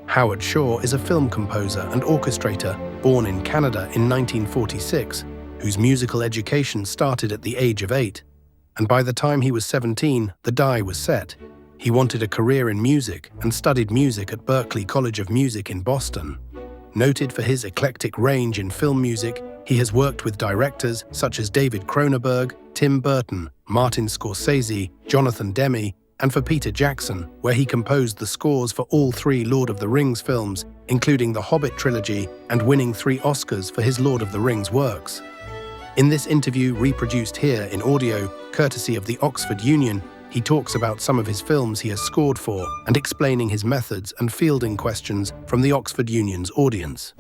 Howard Shore is a film composer and orchestrator born in Canada in 1946, whose musical education started at the age of 8. And by the time he was 17, the die was set. He wanted a career in music and studied music at Berklee College of Music in Boston. Noted for his eclectic range in film music, he has worked with directors such as David Cronenberg, Tim Burton, Martin Scorsese, Jonathan Demme, and for Peter Jackson, where he composed the scores for all 3 Lord of the Rings films, including the Hobbit trilogy, and winning 3 Oscars for his Lord of the Rings works. In this interview, reproduced here in audio, courtesy of the Oxford Union, he talks about some of his films he has scored for and explaining his methods and fielding questions from the Oxford Union's audience.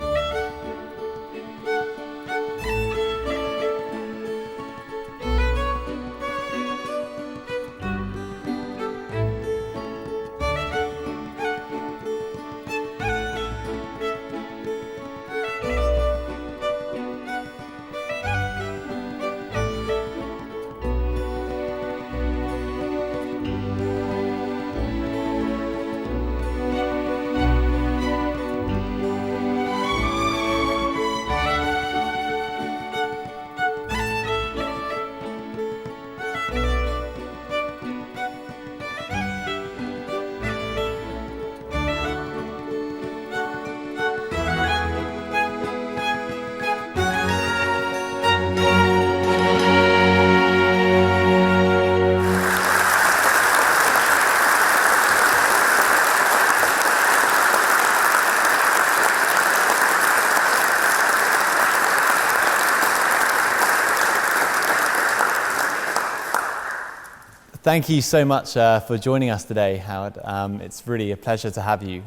Thank you so much for joining us today, Howard. It's really a pleasure to have you.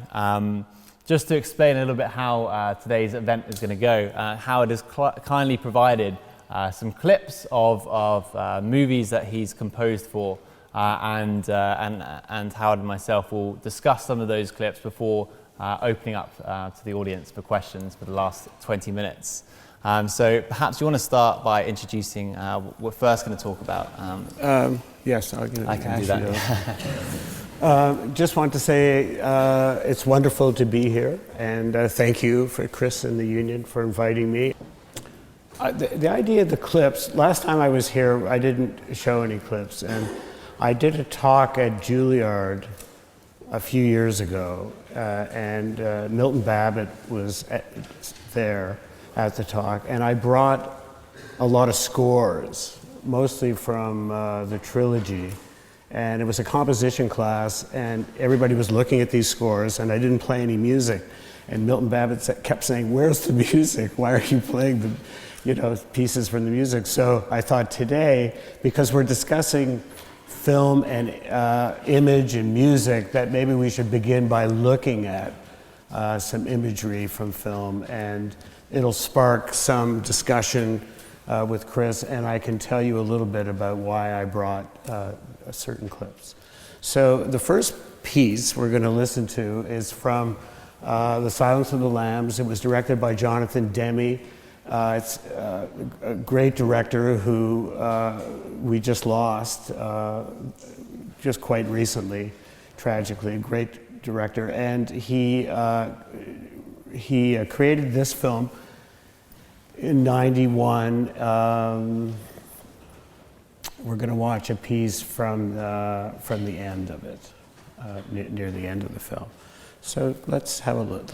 Just to explain a little bit how today's event is going to go, Howard has kindly provided some clips of movies that he's composed for, and Howard and myself will discuss some of those clips before opening up to the audience for questions for the last 20 minutes. So perhaps you want to start by introducing what we're first going to talk about. Yes, I can do that. Just want to say it's wonderful to be here, and thank you for Chris and the Union for inviting me. The idea of the clips, last time I was here I didn't show any clips, and I did a talk at Juilliard a few years ago, and Milton Babbitt was there at the talk, and I brought a lot of scores, mostly from the trilogy, and it was a composition class, and everybody was looking at these scores, and I didn't play any music, and Milton Babbitt kept saying, "Where's the music? Why are you playing the, pieces from the music?" So I thought today, because we're discussing film and image and music, that maybe we should begin by looking at some imagery from film, and it'll spark some discussion with Chris, and I can tell you a little bit about why I brought certain clips. So the first piece we're going to listen to is from The Silence of the Lambs. It was directed by Jonathan Demme. It's a great director who we just lost just quite recently, tragically. A great director, and he created this film in '91. We're going to watch a piece from the end of it, near the end of the film. So let's have a look.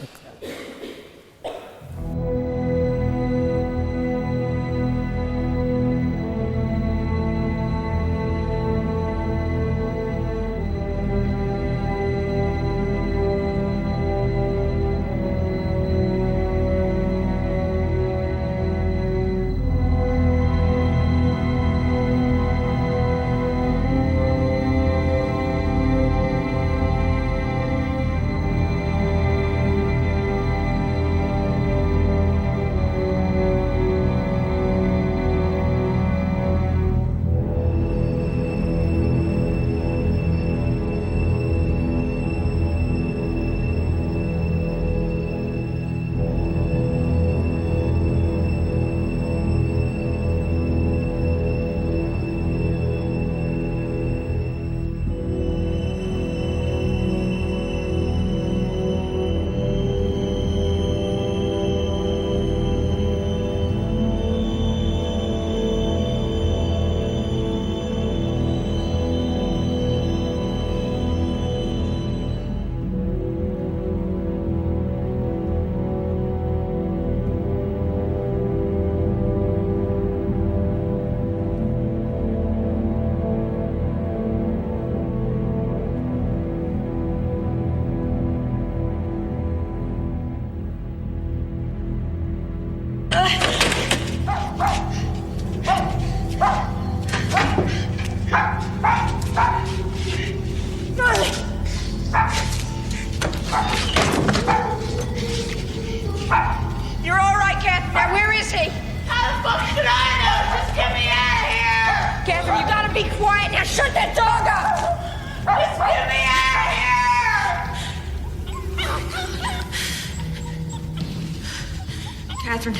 Catherine,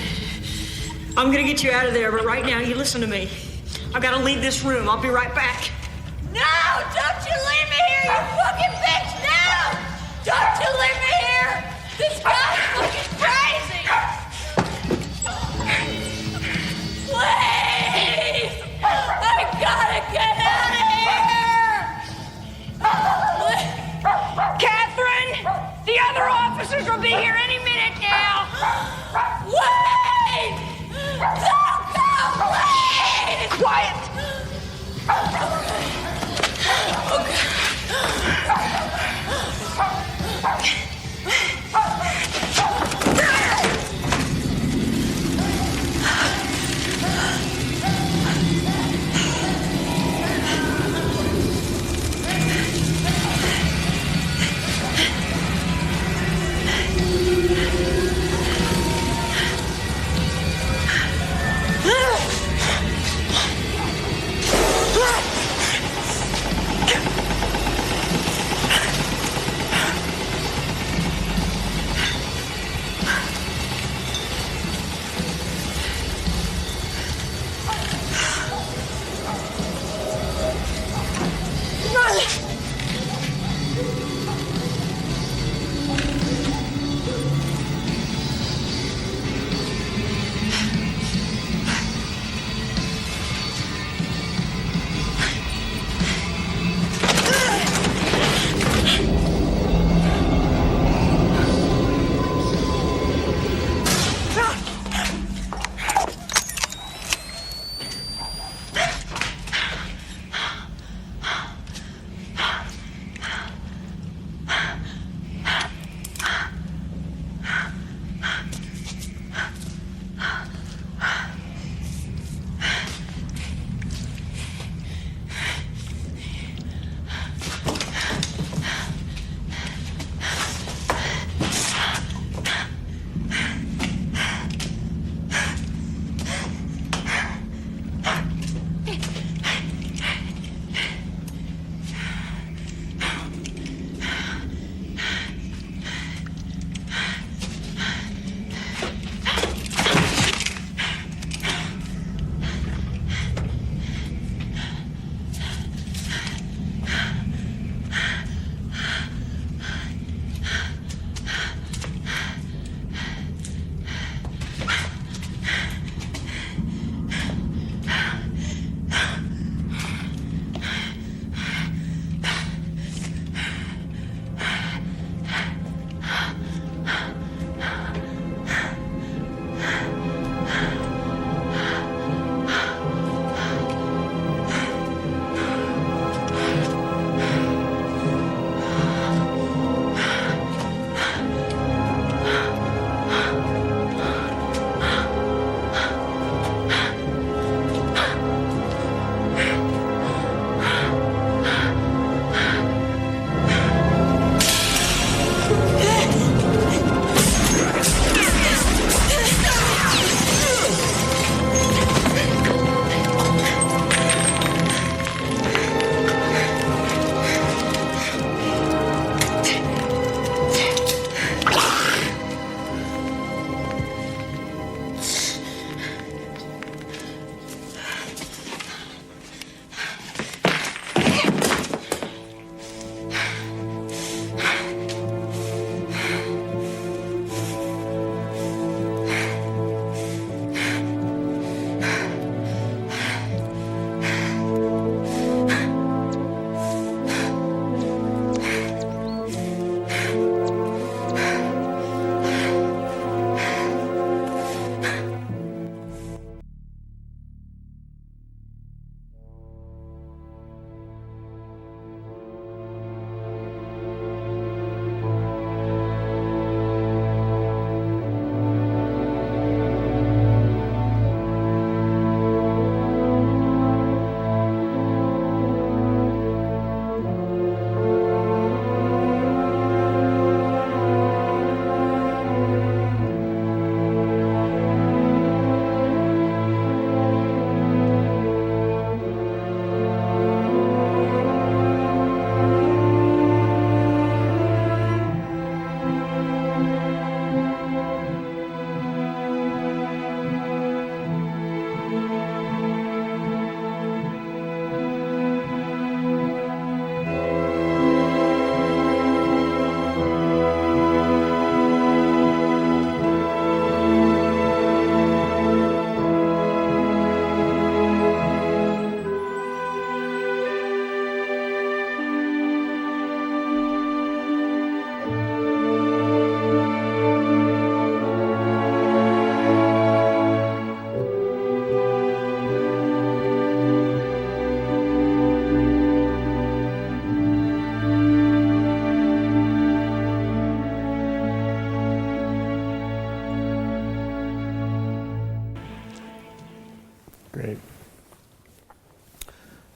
I'm gonna get you out of there, but right now, you listen to me. I've gotta leave this room. I'll be right back. No! Don't you leave me here, you fucking bitch! No! Don't you leave me here! This guy's fucking crazy! Please! I gotta get out of here! Catherine! The other officers will be here any minute now! Wait! Don't go, please! Quiet!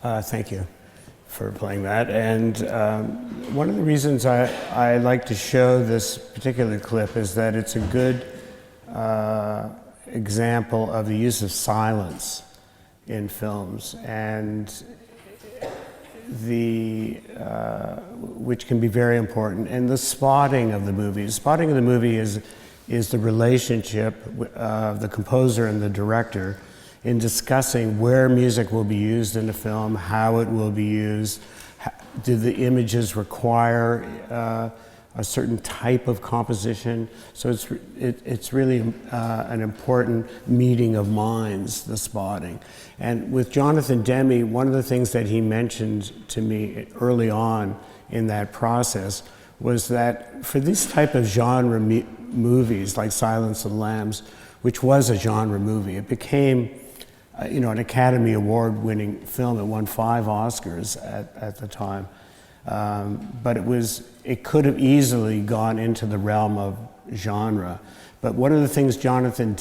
Thank you for playing that. And one of the reasons I like to show this particular clip is that it's a good example of the use of silence in films, and which can be very important. And the spotting of the movie. The spotting of the movie is the relationship of the composer and the director in discussing where music will be used in the film, how it will be used, do the images require a certain type of composition. So it's really an important meeting of minds, the spotting. And with Jonathan Demme, one of the things that he mentioned to me early on in that process was that for this type of genre movies like Silence of the Lambs, which was a genre movie, it became an Academy Award-winning film. It won 5 Oscars at the time. But it could have easily gone into the realm of genre. But one of the things Jonathan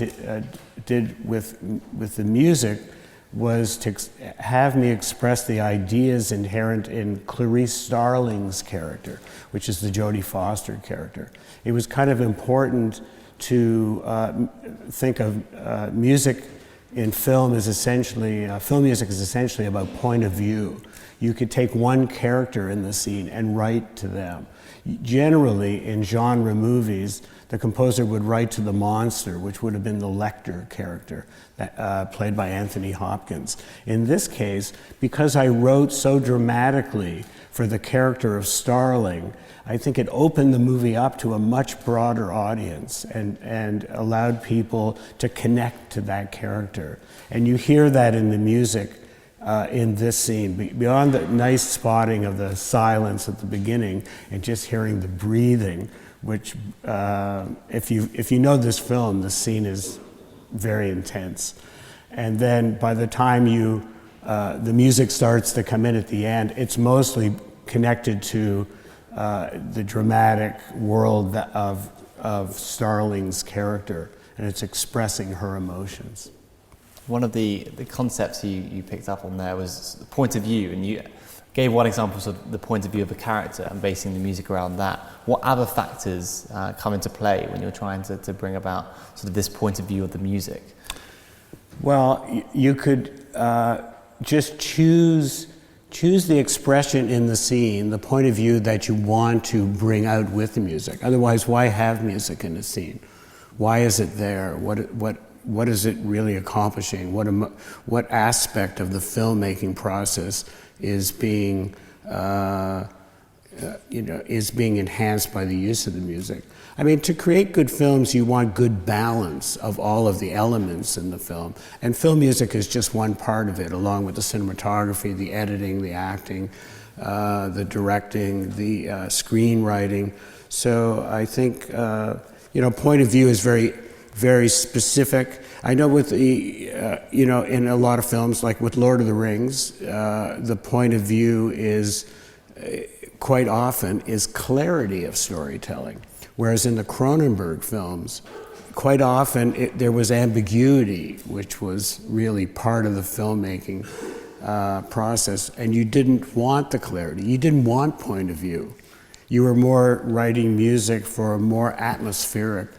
did with the music was to have me express the ideas inherent in Clarice Starling's character, which is the Jodie Foster character. It was kind of important to think of music in film as essentially, film music is essentially about point of view. You could take one character in the scene and write to them. Generally, in genre movies, the composer would write to the monster, which would have been the Lecter character, played by Anthony Hopkins. In this case, because I wrote so dramatically for the character of Starling, I think it opened the movie up to a much broader audience and allowed people to connect to that character. And you hear that in the music in this scene, beyond the nice spotting of the silence at the beginning and just hearing the breathing, which if you know this film, the scene is very intense. And then by the time the music starts to come in at the end, it's mostly connected to the dramatic world of Starling's character, and it's expressing her emotions. One of the concepts you picked up on there was the point of view, and you gave one example of the point of view of a character and basing the music around that. What other factors come into play when you're trying to bring about sort of this point of view of the music? Well, you could just choose the expression in the scene, the point of view that you want to bring out with the music. Otherwise, why have music in the scene? Why is it there? What is it really accomplishing? What aspect of the filmmaking process is being enhanced by the use of the music? I mean, to create good films, you want good balance of all of the elements in the film. And film music is just one part of it, along with the cinematography, the editing, the acting, the directing, the screenwriting. So I think, point of view is very, very specific. I know with the, in a lot of films, like with Lord of the Rings, the point of view is quite often is clarity of storytelling. Whereas in the Cronenberg films, quite often there was ambiguity, which was really part of the filmmaking process, and you didn't want the clarity. You didn't want point of view. You were more writing music for a more atmospheric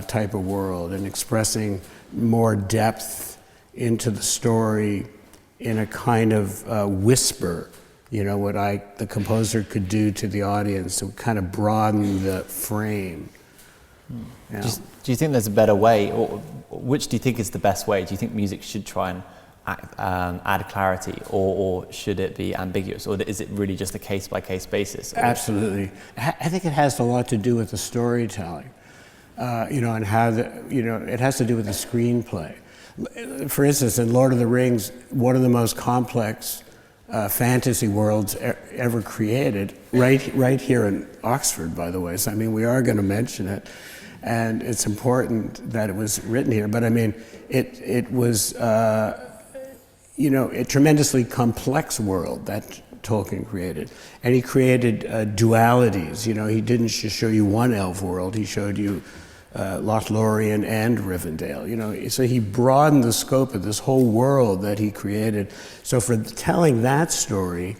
type of world and expressing more depth into the story in a kind of whisper. What the composer could do to the audience to kind of broaden the frame. Yeah. Do you think there's a better way, or which do you think is the best way? Do you think music should try and add clarity, or should it be ambiguous, or is it really just a case-by-case basis? Absolutely. I think it has a lot to do with the storytelling, and how it has to do with the screenplay. For instance, in Lord of the Rings, one of the most complex fantasy worlds ever created, right here in Oxford, by the way. So, we are going to mention it, and it's important that it was written here. But it was, a tremendously complex world that Tolkien created, and he created dualities. He didn't just show you one elf world; he showed you Lothlorien and Rivendell. You know, so he broadened the scope of this whole world that he created. So for telling that story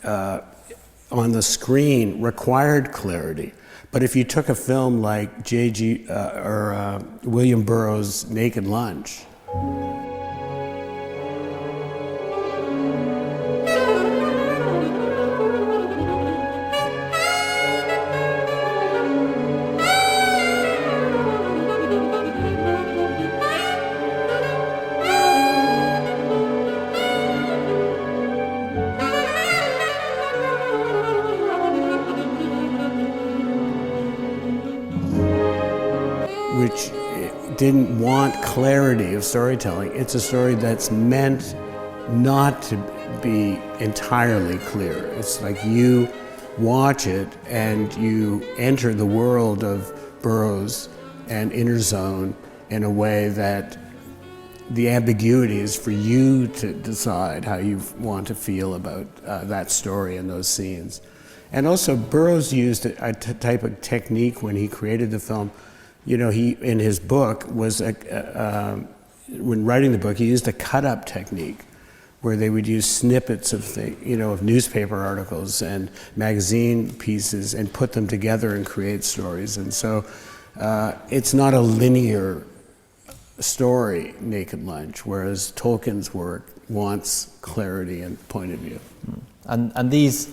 on the screen required clarity. But if you took a film like William Burroughs' Naked Lunch, which didn't want clarity of storytelling. It's a story that's meant not to be entirely clear. It's like you watch it and you enter the world of Burroughs and Inner Zone in a way that the ambiguity is for you to decide how you want to feel about that story and those scenes. And also Burroughs used a type of technique when he created the film. You know, he, in his book, when writing the book, he used a cut-up technique where they would use snippets of of newspaper articles and magazine pieces and put them together and create stories. And so it's not a linear story, Naked Lunch, whereas Tolkien's work wants clarity and point of view. And these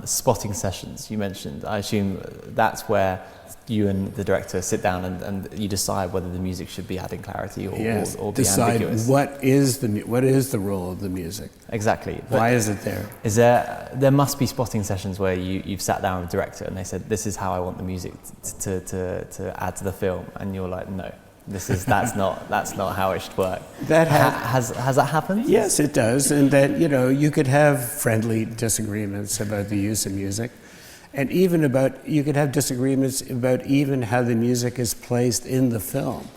spotting sessions you mentioned, I assume that's where you and the director sit down and you decide whether the music should be adding clarity or be ambiguous. What is the role of the music? Exactly. Why is it there? There must be spotting sessions where you've sat down with the director and they said, this is how I want the music to add to the film, and you're like, no, that's not how it should work. Has that happened? Yes, it does, and that you could have friendly disagreements about the use of music. And even you could have disagreements about even how the music is placed in the film.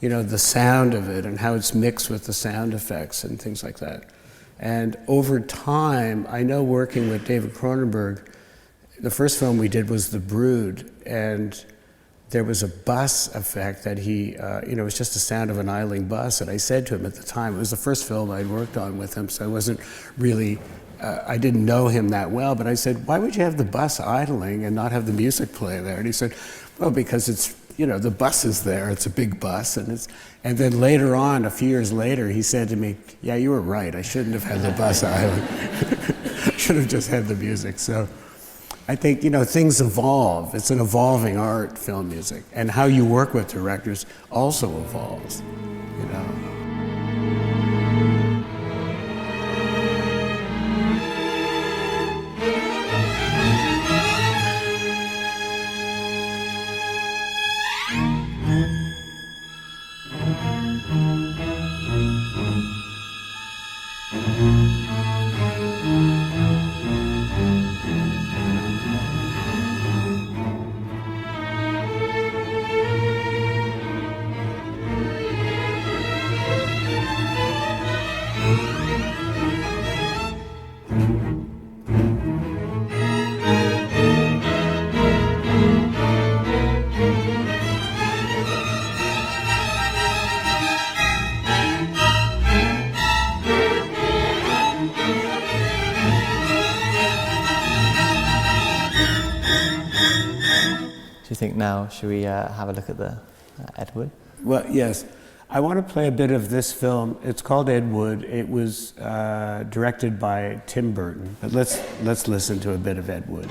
You know, the sound of it and how it's mixed with the sound effects and things like that. And over time, I know working with David Cronenberg, the first film we did was The Brood, and there was a bus effect that it was just the sound of an idling bus. And I said to him at the time, it was the first film I'd worked on with him, so I wasn't really I didn't know him that well, but I said, why would you have the bus idling and not have the music play there? And he said, well, because it's, the bus is there, it's a big bus. And then later on, a few years later, he said to me, yeah, you were right, I shouldn't have had the bus idling. I should have just had the music. So I think, things evolve. It's an evolving art, film music. And how you work with directors also evolves, Now, should we have a look at the Ed Wood? Well, yes. I want to play a bit of this film. It's called Ed Wood. It was directed by Tim Burton. But let's listen to a bit of Ed Wood.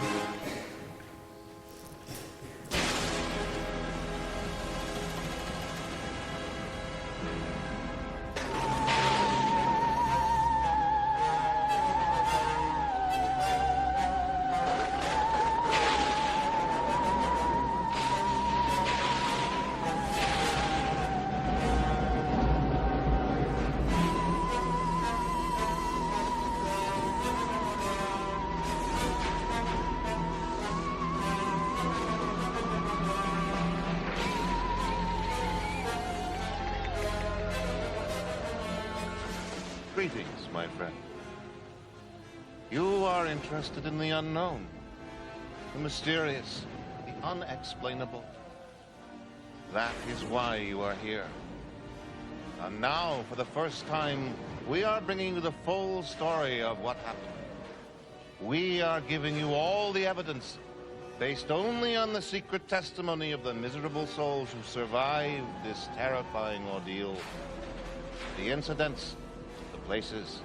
Greetings, my friend. You are interested in the unknown, the mysterious, the unexplainable. That is why you are here. And now, for the first time, we are bringing you the full story of what happened. We are giving you all the evidence, based only on the secret testimony of the miserable souls who survived this terrifying ordeal. The incidents, the places.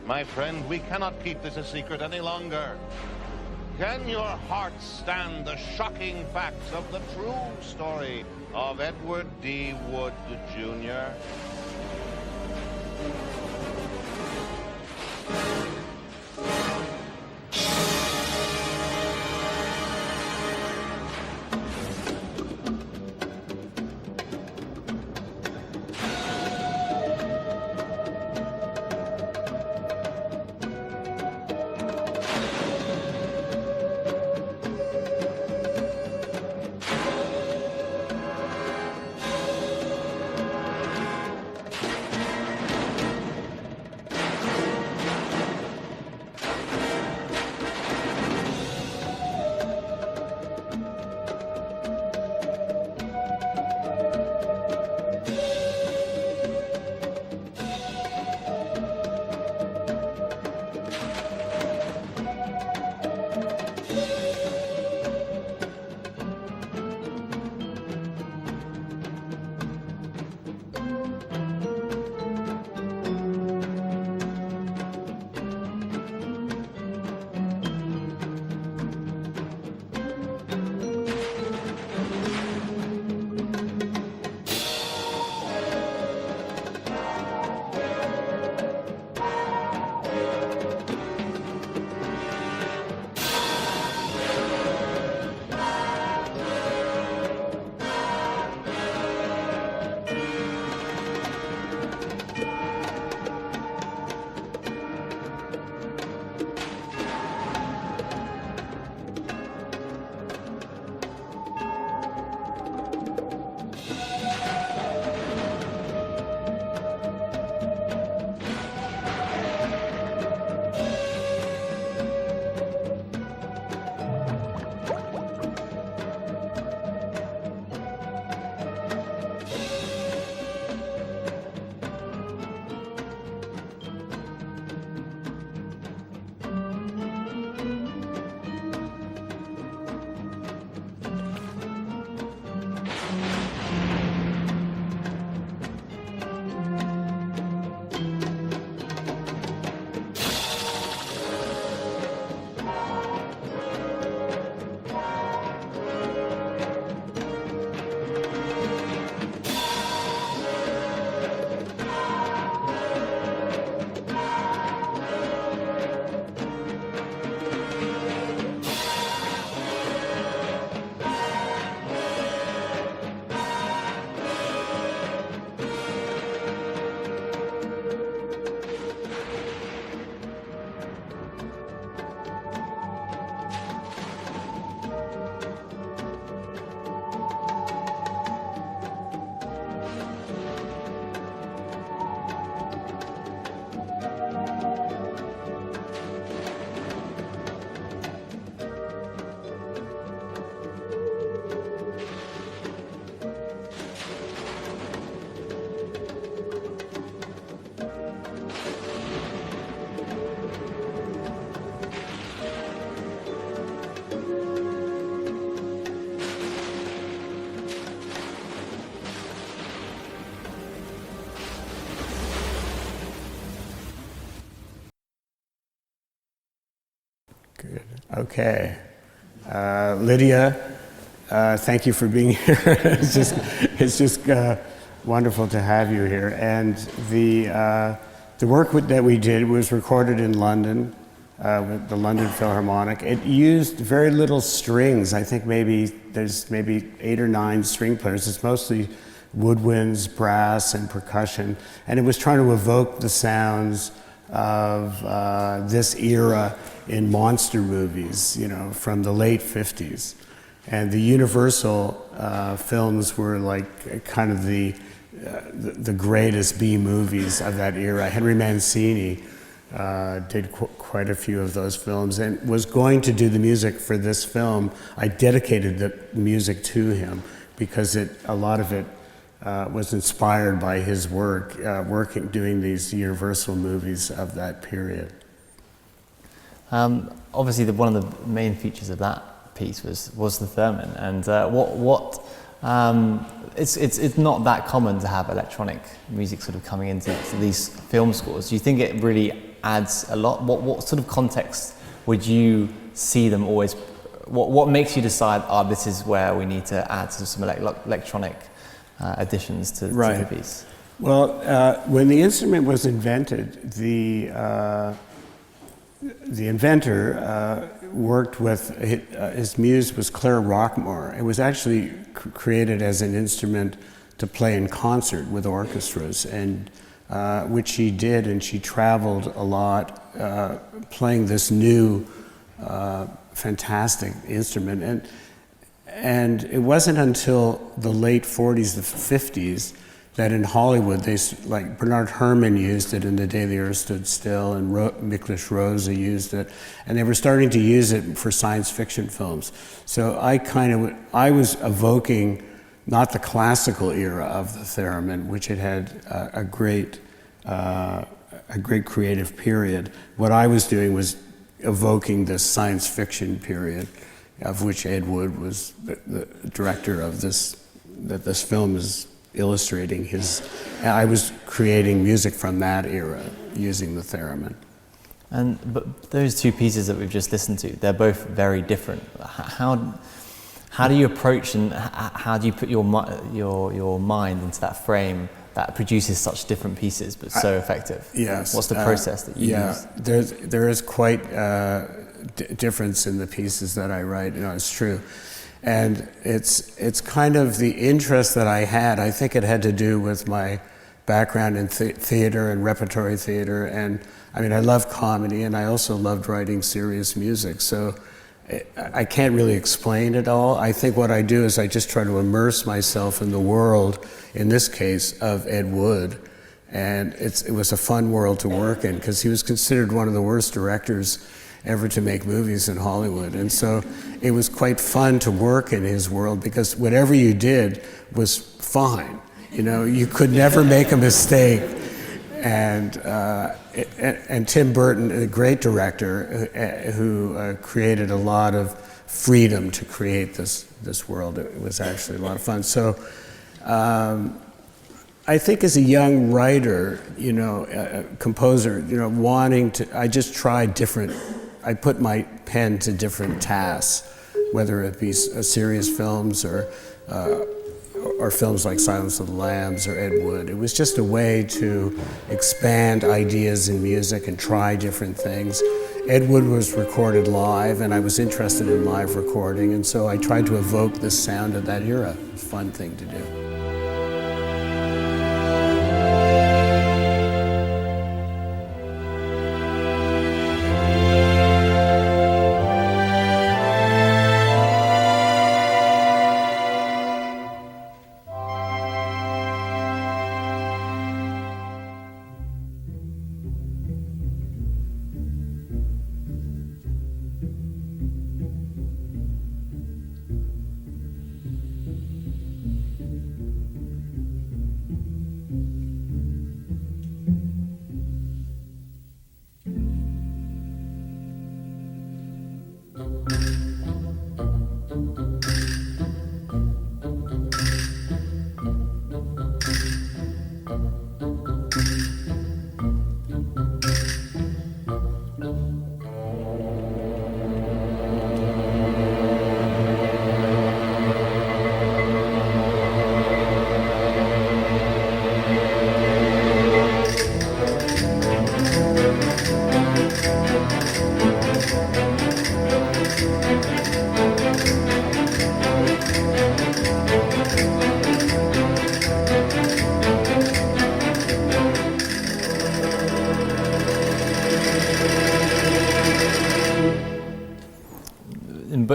My friend, we cannot keep this a secret any longer. Can your heart stand the shocking facts of the true story of Edward D. Wood, Jr.? Good. Okay. Lydia, thank you for being here. it's just wonderful to have you here. And the work that we did was recorded in London with the London Philharmonic. It used very little strings. I think there's maybe 8 or 9 string players. It's mostly woodwinds, brass, and percussion. And it was trying to evoke the sounds of this era in monster movies, you know, from the late 50s. And the Universal films were like kind of the greatest B movies of that era. Henry Mancini did quite a few of those films and was going to do the music for this film. I dedicated the music to him because a lot of it was inspired by his work, doing these Universal movies of that period. Obviously, one of the main features of that piece was the theremin, and it's not that common to have electronic music sort of coming into these film scores. Do you think it really adds a lot? What sort of context would you see them always? What makes you decide, this is where we need to add some electronic additions to the piece? Well, when the instrument was invented, the inventor worked with, his muse was Claire Rockmore. It was actually created as an instrument to play in concert with orchestras, and which she did, and she traveled a lot playing this new fantastic instrument. And it wasn't until the late 40s, the 50s, that in Hollywood, like Bernard Herrmann used it in The Day the Earth Stood Still, and Miklos Rozsa used it, and they were starting to use it for science fiction films. So I was evoking not the classical era of the theremin, which had a great creative period. What I was doing was evoking this science fiction period, of which Ed Wood was the director of this, that this film is illustrating I was creating music from that era using the theremin. But those two pieces that we've just listened to, they're both very different. How do you approach, and how do you put your mind into that frame that produces such different pieces but so effective? Yes. What's the process that you use? There is quite difference in the pieces that I write. It's true. And it's kind of the interest that I had. I think it had to do with my background in theater and repertory theater. And I mean, I love comedy, and I also loved writing serious music. So I can't really explain it all. I think what I do is I just try to immerse myself in the world, in this case, of Ed Wood. And it was a fun world to work in, because he was considered one of the worst directors ever to make movies in Hollywood. And so it was quite fun to work in his world, because whatever you did was fine. You could never make a mistake. And Tim Burton, a great director who created a lot of freedom to create this world. It was actually a lot of fun. So I think as a young writer, a composer, I just tried different. I put my pen to different tasks, whether it be serious films or films like Silence of the Lambs or Ed Wood. It was just a way to expand ideas in music and try different things. Ed Wood was recorded live, and I was interested in live recording, and so I tried to evoke the sound of that era. It was a fun thing to do.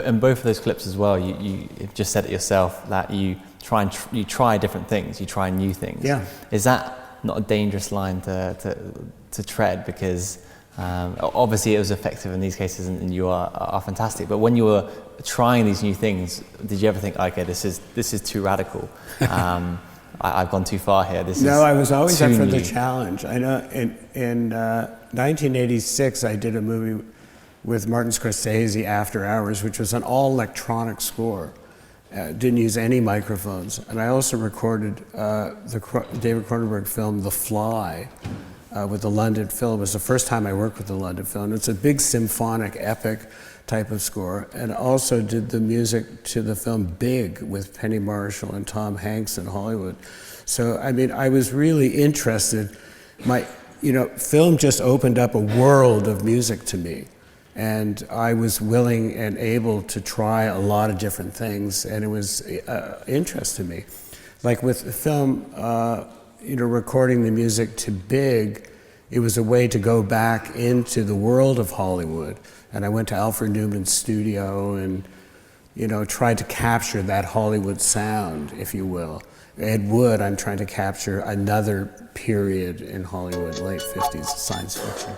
In both of those clips as well, you just said it yourself that you try different things, you try new things. Yeah. Is that not a dangerous line to tread? Because Obviously, it was effective in these cases, and you are fantastic. But when you were trying these new things, did you ever think, okay, this is too radical? I've gone too far here. I was always up for new. the challenge. I know in 1986, I did a movie with Martin Scorsese, After Hours, which was an all-electronic score. Didn't use any microphones. And I also recorded the David Cronenberg film, The Fly, with the London Phil. It was the first time I worked with the London Phil. And it's a big symphonic, epic type of score. And also did the music to the film Big with Penny Marshall and Tom Hanks in Hollywood. So, I mean, I was really interested. Film just opened up a world of music to me. And I was willing and able to try a lot of different things, and it was interest to me. Like with film, recording the music to Big, it was a way to go back into the world of Hollywood. And I went to Alfred Newman's studio and, tried to capture that Hollywood sound, if you will. Ed Wood, I'm trying to capture another period in Hollywood, late 50s science fiction.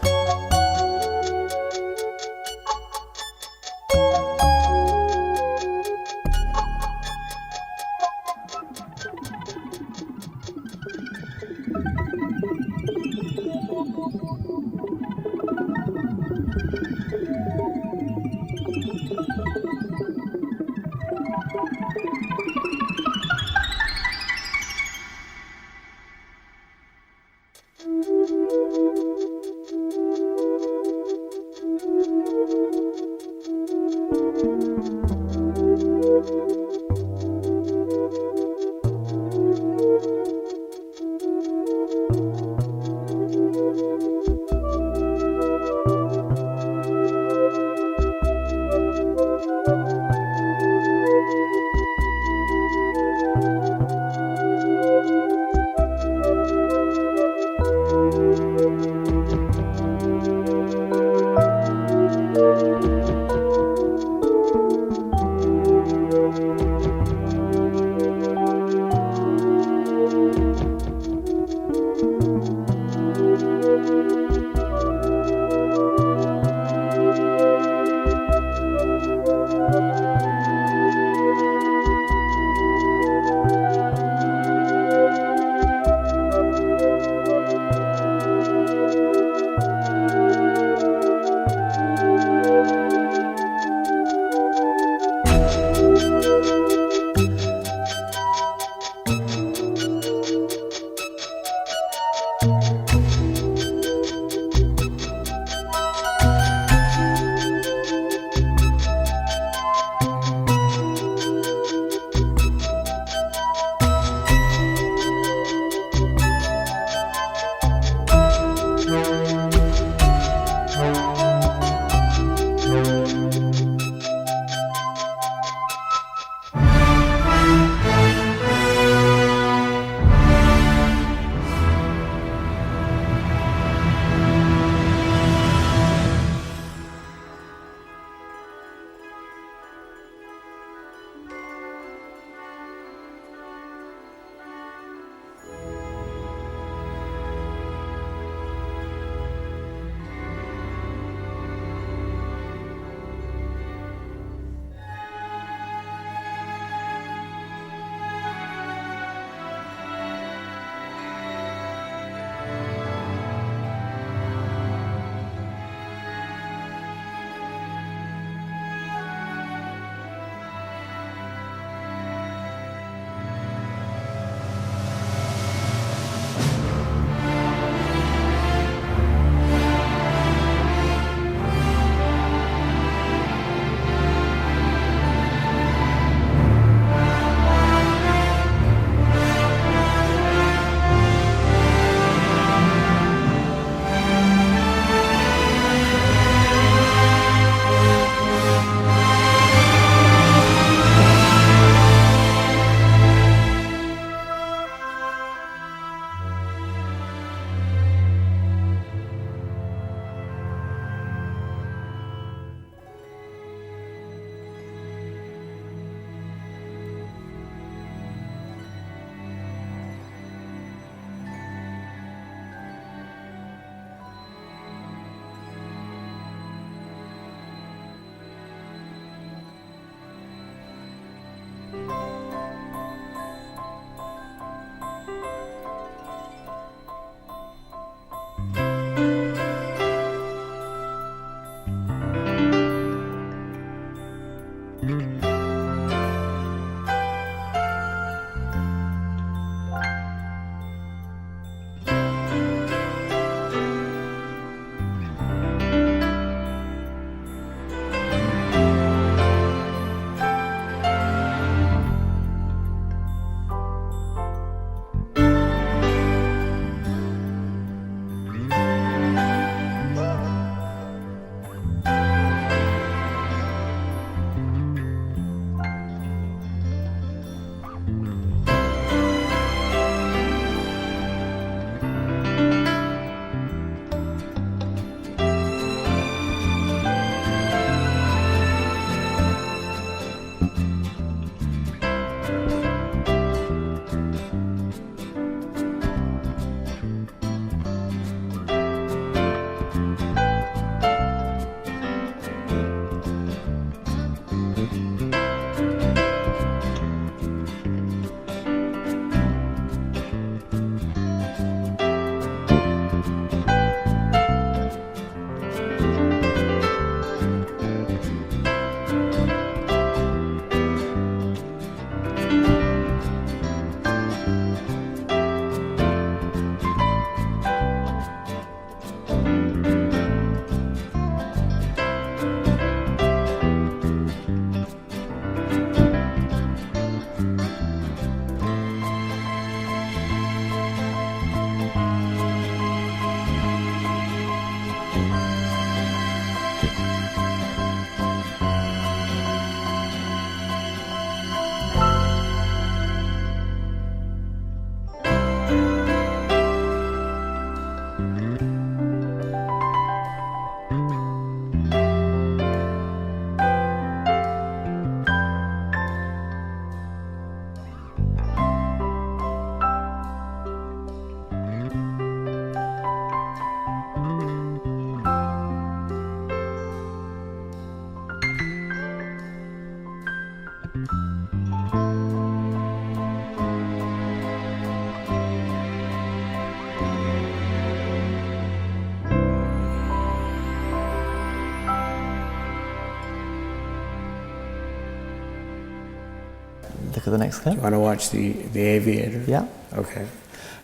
Look at the next clip. You want to watch the Aviator? Yeah. Okay.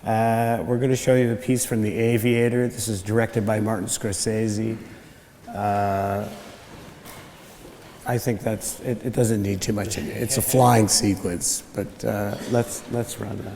We're going to show you a piece from The Aviator. This is directed by Martin Scorsese. I think it doesn't need too much. It's a flying sequence, but let's run that.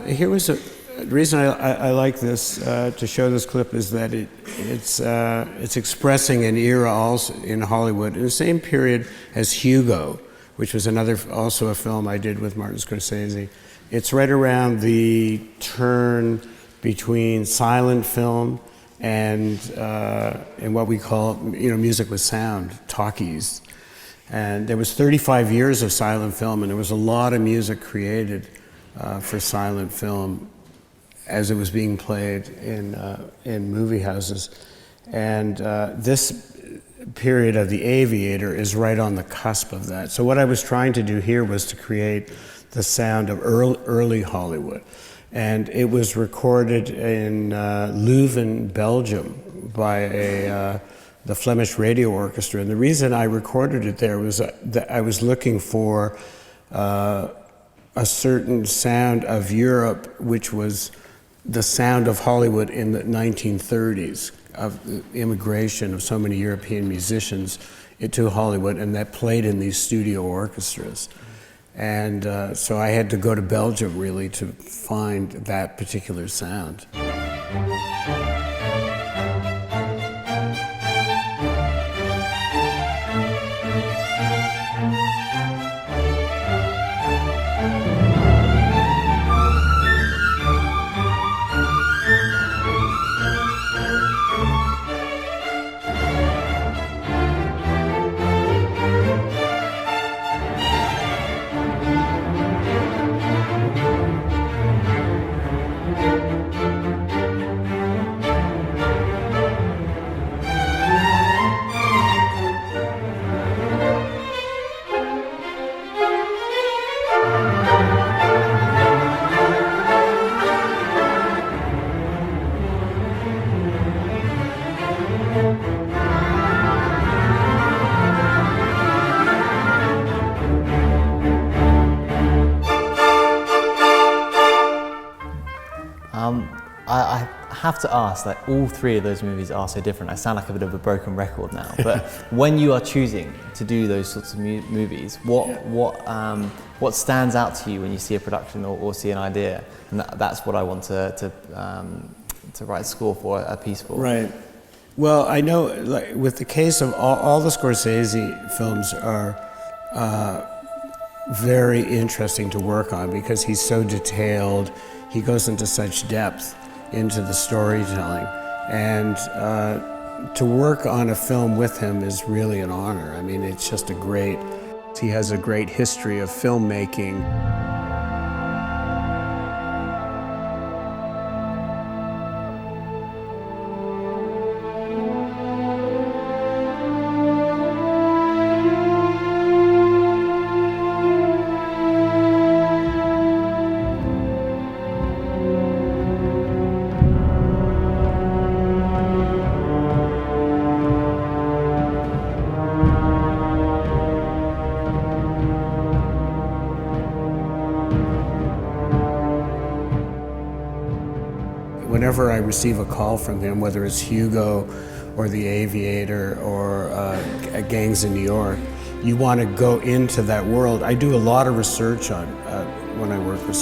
Here was the reason I like this to show this clip is that it's expressing an era also in Hollywood in the same period as Hugo, which was also a film I did with Martin Scorsese. It's right around the turn between silent film and what we call music with sound, talkies. And there was 35 years of silent film, and there was a lot of music created for silent film as it was being played in movie houses. And this period of The Aviator is right on the cusp of that. So what I was trying to do here was to create the sound of early Hollywood. And it was recorded in Leuven, Belgium by the Flemish Radio Orchestra. And the reason I recorded it there was that I was looking for a certain sound of Europe, which was the sound of Hollywood in the 1930s, of the immigration of so many European musicians into Hollywood, and that played in these studio orchestras. And so I had to go to Belgium really to find that particular sound. I have to ask, like, all three of those movies are so different. I sound like a bit of a broken record now, but when you are choosing to do those sorts of movies, what stands out to you when you see a production or see an idea? And that's what I want to write a score for, a piece for. Right. Well, I know, like, with the case of all the Scorsese films are very interesting to work on because he's so detailed. He goes into such depth into the storytelling, and to work on a film with him is really an honor. I mean, it's just he has a great history of filmmaking. Whenever I receive a call from him, whether it's Hugo or The Aviator or Gangs in New York, you want to go into that world. I do a lot of research on when I work on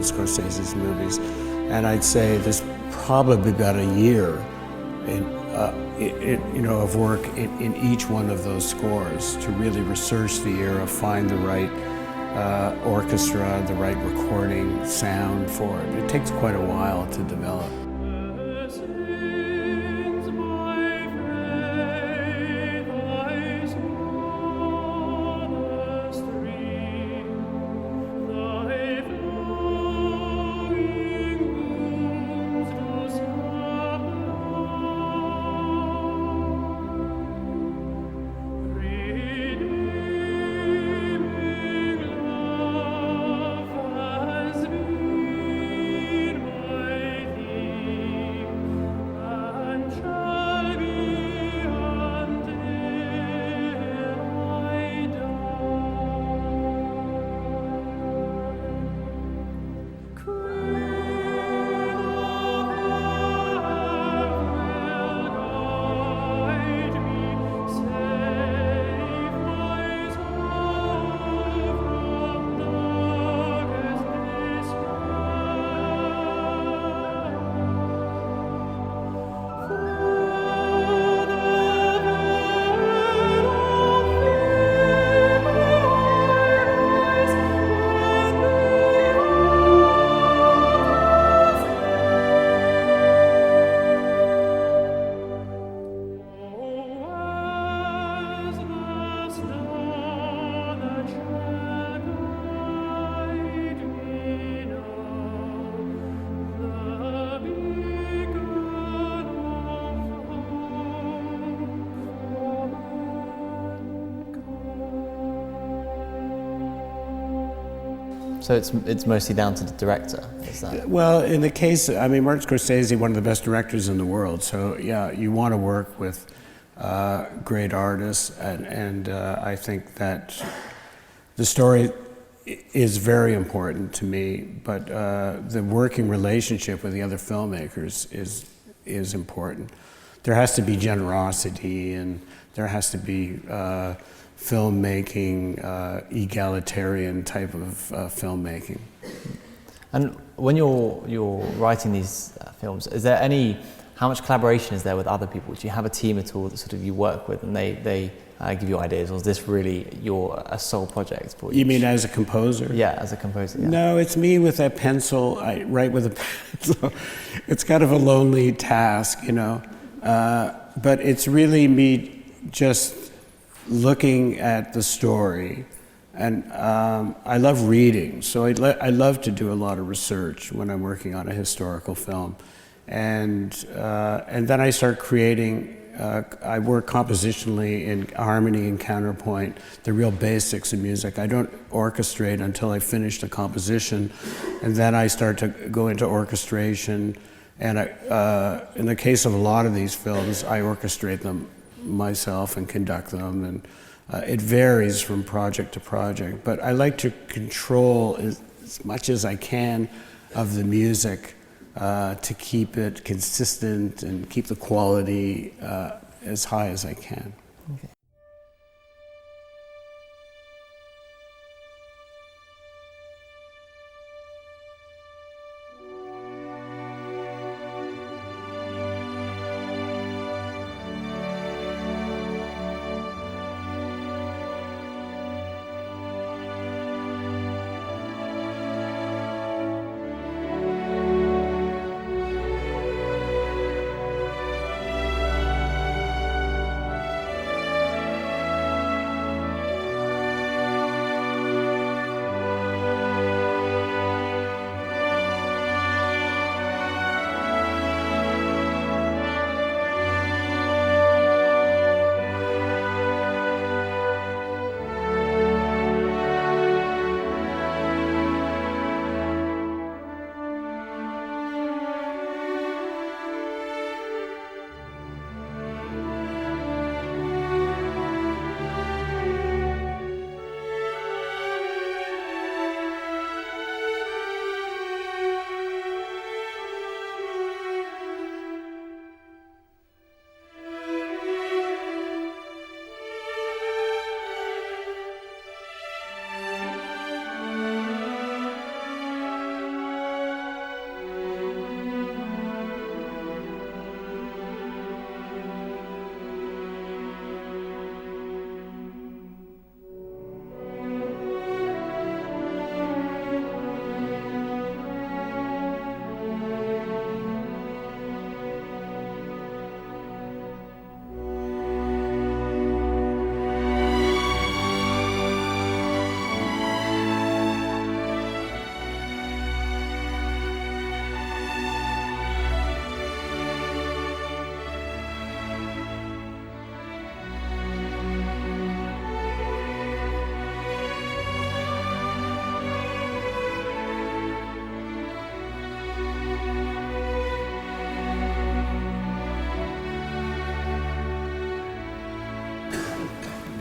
Scorsese's movies, and I'd say there's probably about a year of work in each one of those scores to really research the era, find the right orchestra, the right recording sound for it. It takes quite a while to develop. So it's mostly down to the director, is that? Well, in the case, I mean, Martin Scorsese, one of the best directors in the world. So yeah, you want to work with great artists, and I think that the story is very important to me. But the working relationship with the other filmmakers is important. There has to be generosity, and there has to be filmmaking, egalitarian type of filmmaking. And when you're writing these films, is there how much collaboration is there with other people? Do you have a team at all that sort of you work with, and they give you ideas, or is this really a sole project for you? You mean as a composer? Yeah, as a composer. Yeah. No, it's me with a pencil. I write with a pencil. It's kind of a lonely task, you know. But it's really me just looking at the story, and I love reading, so I love to do a lot of research when I'm working on a historical film, and then I start creating. I work compositionally in harmony and counterpoint, the real basics of music. I don't orchestrate until I finish the composition, and then I start to go into orchestration. And in the case of a lot of these films, I orchestrate them myself and conduct them, and it varies from project to project. But I like to control as much as I can of the music to keep it consistent and keep the quality as high as I can. Okay.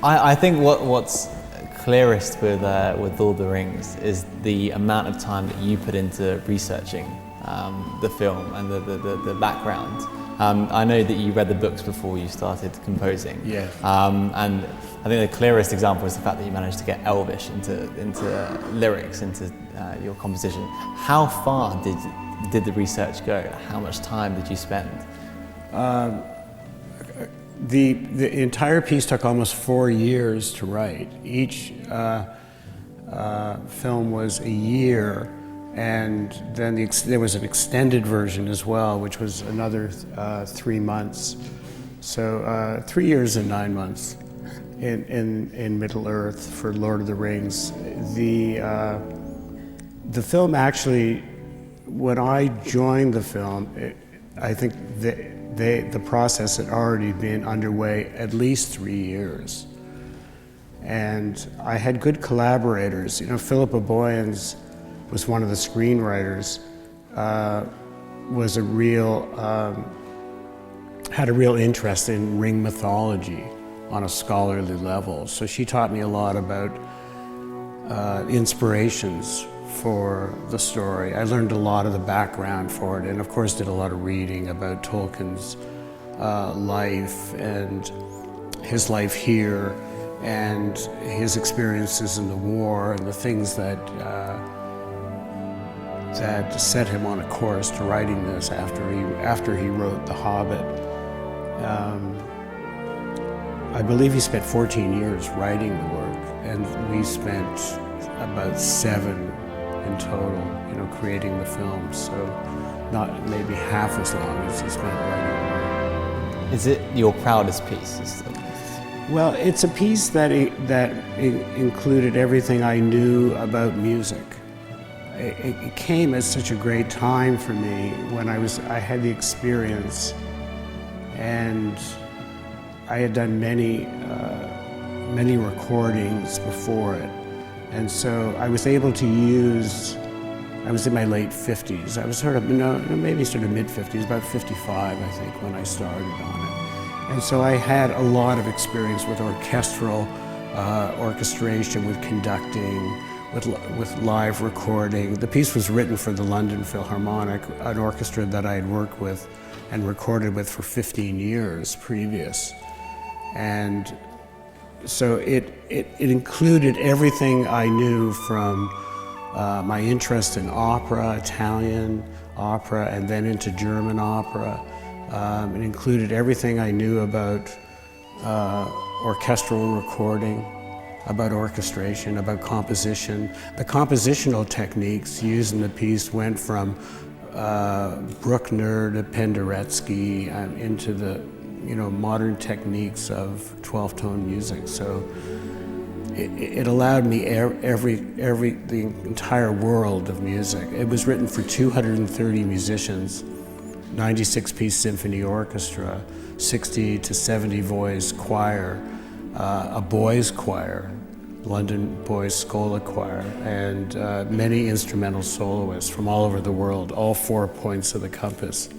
I think what's clearest with Lord of the Rings is the amount of time that you put into researching the film and the background. I know that you read the books before you started composing. Yeah. And I think the clearest example is the fact that you managed to get Elvish into lyrics, into your composition. How far did the research go? How much time did you spend? The entire piece took almost 4 years to write. Each film was a year, and then there was an extended version as well, which was another 3 months. So 3 years and 9 months in Middle Earth for Lord of the Rings. The film actually, when I joined the film, I think the process had already been underway at least 3 years. And I had good collaborators. You know, Philippa Boyens was one of the screenwriters, was had a real interest in ring mythology on a scholarly level. So she taught me a lot about inspirations for the story. I learned a lot of the background for it, and of course did a lot of reading about Tolkien's life and his life here and his experiences in the war and the things that that set him on a course to writing this after he wrote The Hobbit. I believe he spent 14 years writing the work, and we spent about 7 in total, creating the film. So not maybe half as long as he spent writing the work. Is it your proudest piece? Well, it's a piece that included everything I knew about music. It came at such a great time for me when I had the experience, and I had done many recordings before it, and so I was able to use. I was in my late 50s. I was maybe mid-50s, about 55, I think, when I started on it. And so I had a lot of experience with orchestral orchestration, with conducting, with live recording. The piece was written for the London Philharmonic, an orchestra that I had worked with and recorded with for 15 years previous. And so it included everything I knew from my interest in opera, Italian opera, and then into German opera. It included everything I knew about orchestral recording, about orchestration, about composition. The compositional techniques used in the piece went from Bruckner to Penderecki into the modern techniques of 12-tone music. So it allowed me the entire world of music. It was written for 230 musicians, 96-piece symphony orchestra, 60 to 70 voice choir, a boys choir, London Boys Schola Choir, and many instrumental soloists from all over the world, all 4 points of the compass.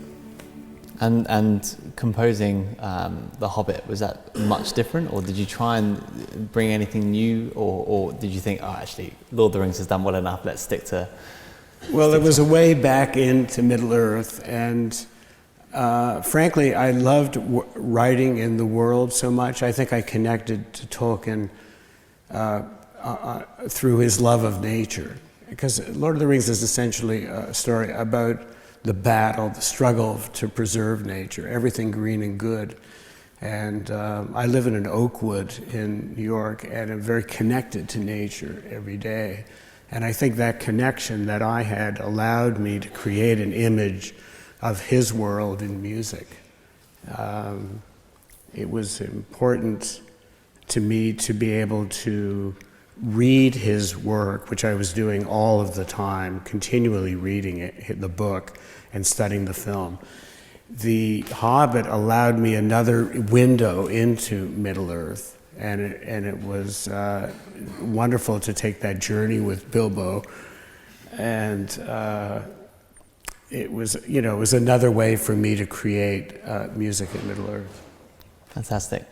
And composing The Hobbit, was that much different, or did you try and bring anything new, or did you think, actually, Lord of the Rings has done well enough, let's stick to... Well, it was a way back into Middle-earth, and frankly, I loved writing in the world so much. I think I connected to Tolkien through his love of nature, because Lord of the Rings is essentially a story about the battle, the struggle to preserve nature, everything green and good. And I live in an oak wood in New York, and I'm very connected to nature every day. And I think that connection that I had allowed me to create an image of his world in music. It was important to me to be able to read his work, which I was doing all of the time, continually reading it, the book, and studying the film. The Hobbit allowed me another window into Middle-earth, and it was wonderful to take that journey with Bilbo, and it was another way for me to create music in Middle-earth. Fantastic.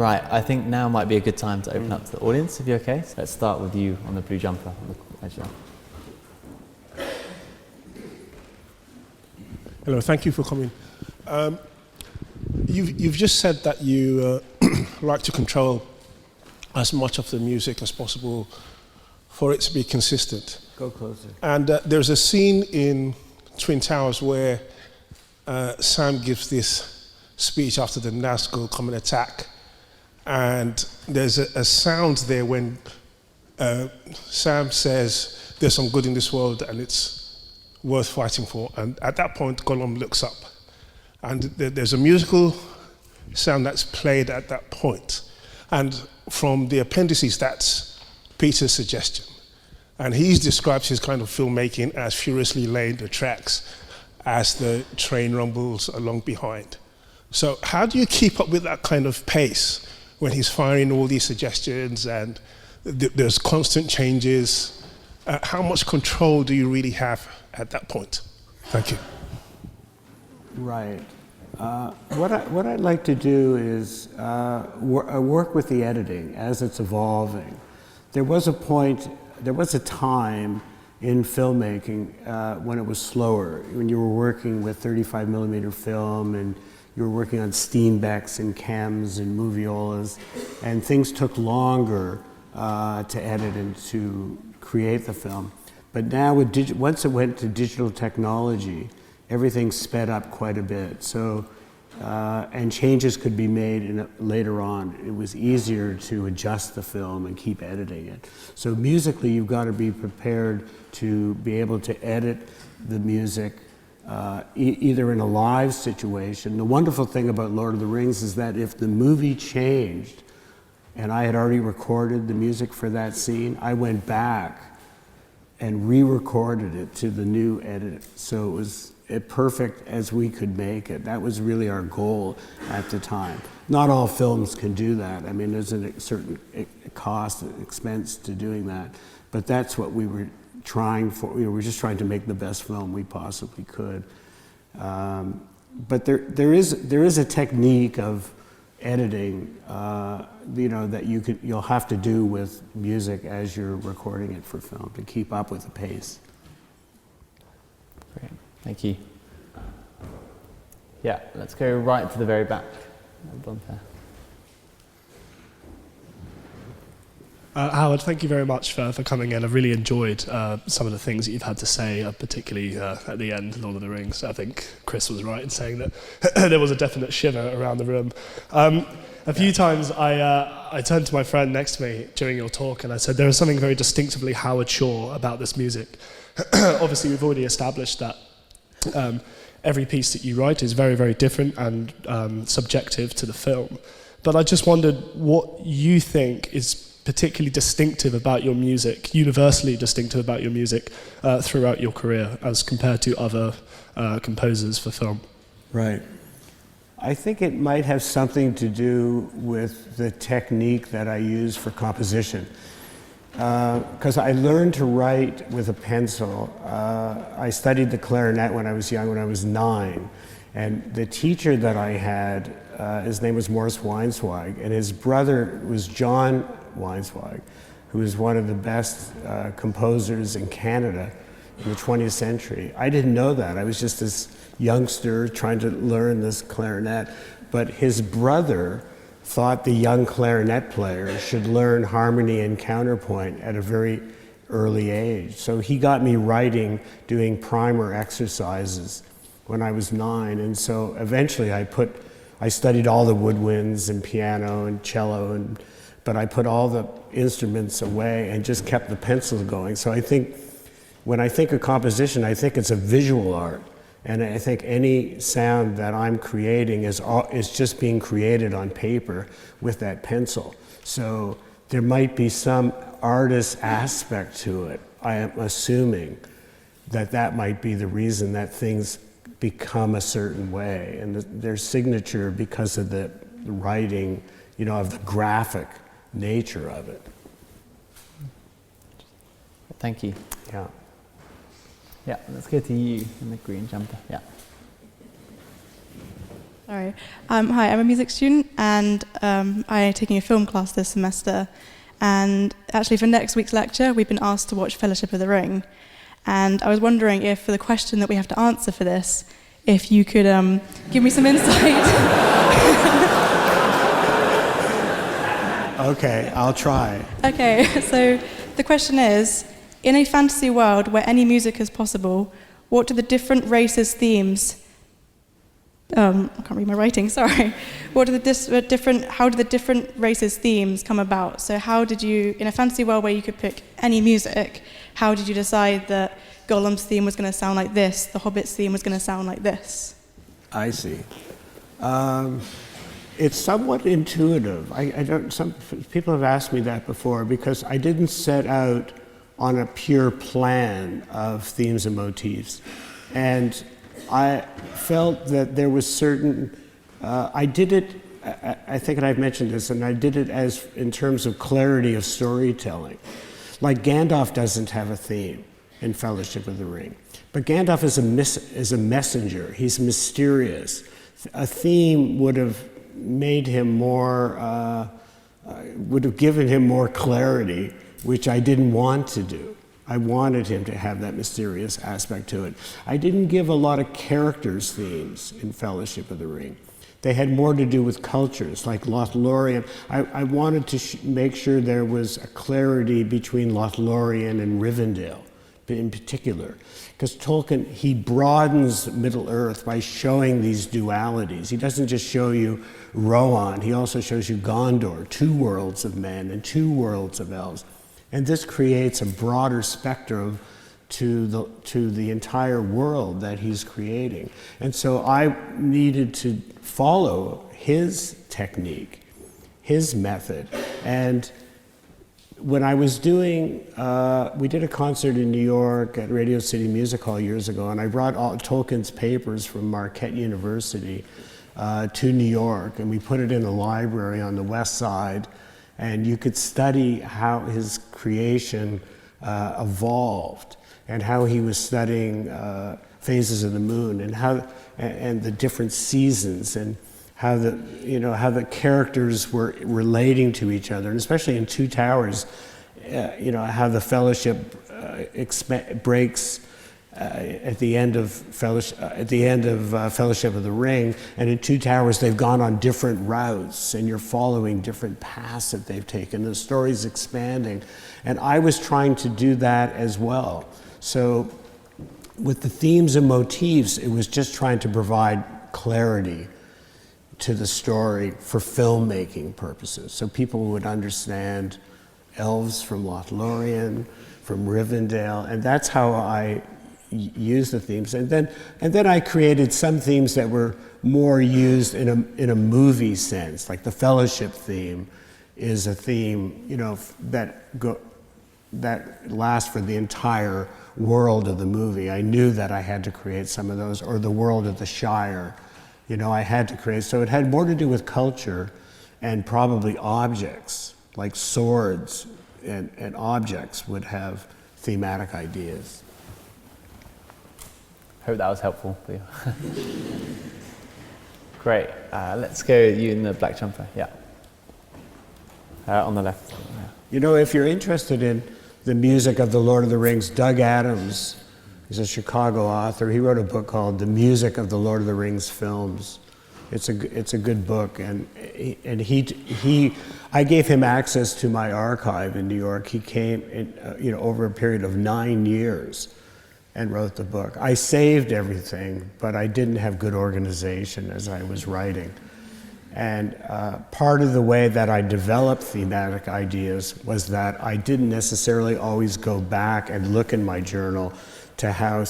Right, I think now might be a good time to open up to the audience, if you're okay. So let's start with you on the blue jumper. Hello, thank you for coming. You've just said that you like to control as much of the music as possible for it to be consistent. Go closer. And there's a scene in Twin Towers where Sam gives this speech after the Nazgul come and attack. And there's a sound there when Sam says, there's some good in this world and it's worth fighting for. And at that point, Gollum looks up. And there's a musical sound that's played at that point. And from the appendices, that's Peter's suggestion. And he describes his kind of filmmaking as furiously laying the tracks as the train rumbles along behind. So how do you keep up with that kind of pace when he's firing all these suggestions and there's constant changes? How much control do you really have at that point? Thank you. Right. What I'd like to do is work with the editing as it's evolving. There was a time in filmmaking when it was slower, when you were working with 35 millimeter film and you were working on Steenbecks and Chems and Moviolas, and things took longer to edit and to create the film. But now, once it went to digital technology, everything sped up quite a bit. So, and changes could be made later on. It was easier to adjust the film and keep editing it. So musically, you've got to be prepared to be able to edit the music either in a live situation. The wonderful thing about Lord of the Rings is that if the movie changed and I had already recorded the music for that scene, I went back and re-recorded it to the new edit. So it was perfect as we could make it. That was really our goal at the time. Not all films can do that. I mean, there's a certain cost and expense to doing that, but that's what we were trying for. We were just trying to make the best film we possibly could. But there is a technique of editing, that you'll have to do with music as you're recording it for film to keep up with the pace. Great, thank you. Yeah, let's go right to the very back. Howard, thank you very much for coming in. I've really enjoyed some of the things that you've had to say, particularly at the end, Lord of the Rings. I think Chris was right in saying that there was a definite shiver around the room. A few times I turned to my friend next to me during your talk and I said, there is something very distinctively Howard Shore about this music. Obviously, we've already established that every piece that you write is very, very different and subjective to the film. But I just wondered what you think is particularly distinctive about your music, universally distinctive about your music throughout your career as compared to other composers for film. Right. I think it might have something to do with the technique that I use for composition. Because I learned to write with a pencil. I studied the clarinet when I was young, when I was 9. And the teacher that I had, his name was Morris Weinswag, and his brother was John Weinswag, who was one of the best composers in Canada in the 20th century. I didn't know that. I was just this youngster trying to learn this clarinet. But his brother thought the young clarinet player should learn harmony and counterpoint at a very early age. So he got me writing, doing primer exercises when I was 9. And so eventually I studied all the woodwinds and piano and cello, but I put all the instruments away and just kept the pencil going. So I think, when I think of composition, I think it's a visual art. And I think any sound that I'm creating is just being created on paper with that pencil. So there might be some artist aspect to it. I am assuming that might be the reason that things become a certain way, and their signature because of the writing, of the graphic nature of it. Thank you. Yeah. Yeah, let's go to you in the green jumper. Yeah. Sorry. Hi, I'm a music student, and I'm taking a film class this semester. And actually, for next week's lecture, we've been asked to watch Fellowship of the Ring. And I was wondering if, for the question that we have to answer for this, if you could give me some insight. Okay, I'll try. Okay, so the question is, in a fantasy world where any music is possible, what do the different races' themes... I can't read my writing, sorry. How do the different races' themes come about? So how did you, in a fantasy world where you could pick any music, how did you decide that Gollum's theme was going to sound like this, the Hobbit's theme was going to sound like this? I see. It's somewhat intuitive. Some people have asked me that before because I didn't set out on a pure plan of themes and motifs. And I felt that there was certain, I did it, I think and I've mentioned this, and I did it as in terms of clarity of storytelling. Like Gandalf doesn't have a theme in Fellowship of the Ring, but Gandalf is a messenger, he's mysterious. A theme would have made him more, would have given him more clarity, which I didn't want to do. I wanted him to have that mysterious aspect to it. I didn't give a lot of characters' themes in Fellowship of the Ring. They had more to do with cultures, like Lothlorien. I wanted to make sure there was a clarity between Lothlorien and Rivendell, in particular. Because Tolkien, he broadens Middle-earth by showing these dualities. He doesn't just show you Rohan, he also shows you Gondor, two worlds of men and two worlds of elves. And this creates a broader spectrum to the entire world that he's creating. And so I needed to follow his technique, his method. And when I was doing, we did a concert in New York at Radio City Music Hall years ago, and I brought all Tolkien's papers from Marquette University to New York, and we put it in a library on the west side. And you could study how his creation evolved, and how he was studying phases of the moon, and the different seasons, and how the characters were relating to each other, and especially in Two Towers, how the Fellowship breaks at the end of Fellowship of the Ring, and in Two Towers they've gone on different routes, and you're following different paths that they've taken. The story's expanding, and I was trying to do that as well. So with the themes and motifs, it was just trying to provide clarity to the story for filmmaking purposes, so people would understand elves from Lothlorien, from Rivendell, and that's how I use the themes. And then I created some themes that were more used in a movie sense, like the Fellowship theme is a theme, that lasts for the entire world of the movie. I knew that I had to create some of those, or the world of the Shire, I had to create. So it had more to do with culture and probably objects, like swords and objects would have thematic ideas. Hope that was helpful for you. Great. Let's go you in the black jumper. Yeah. On the left. If you're interested in the music of the Lord of the Rings, Doug Adams, he's a Chicago author. He wrote a book called The Music of the Lord of the Rings Films. It's a good book, and I gave him access to my archive in New York. He came in, over a period of 9 years and wrote the book. I saved everything, but I didn't have good organization as I was writing. And part of the way that I developed thematic ideas was that I didn't necessarily always go back and look in my journal to how